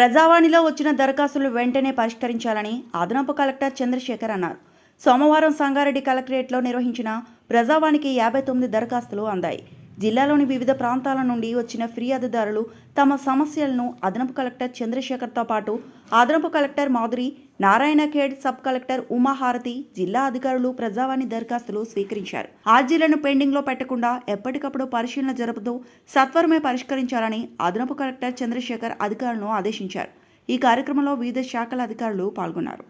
ప్రజావాణిలో వచ్చిన దరఖాస్తులు వెంటనే పరిష్కరించాలని అదనపు కలెక్టర్ చంద్రశేఖర్ అన్నారు. సోమవారం సంగారెడ్డి కలెక్టరేట్లో నిర్వహించిన ప్రజావాణికి 59 దరఖాస్తులు అందాయి. జిల్లాలోని వివిధ ప్రాంతాల నుండి వచ్చిన ఫిర్యాదుదారులు తమ సమస్యలను అదనపు కలెక్టర్ చంద్రశేఖర్తో పాటు అదనపు collector Madhuri, Narayankhed, sub collector Umaharathi, జిల్లా అధికారులు ప్రజావాణి దరఖాస్తులు స్వీకరించారు. ఆర్జీలను పెండింగ్లో పెట్టకుండా ఎప్పటికప్పుడు పరిశీలన జరుపుతూ సత్వరమే పరిష్కరించాలని అదనపు కలెక్టర్ చంద్రశేఖర్ అధికారులను ఆదేశించారు. ఈ కార్యక్రమంలో వివిధ శాఖల అధికారులు పాల్గొన్నారు.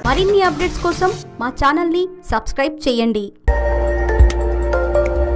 మరిన్ని అప్డేట్స్ కోసం మా ఛానల్ని సబ్స్క్రైబ్ చేయండి.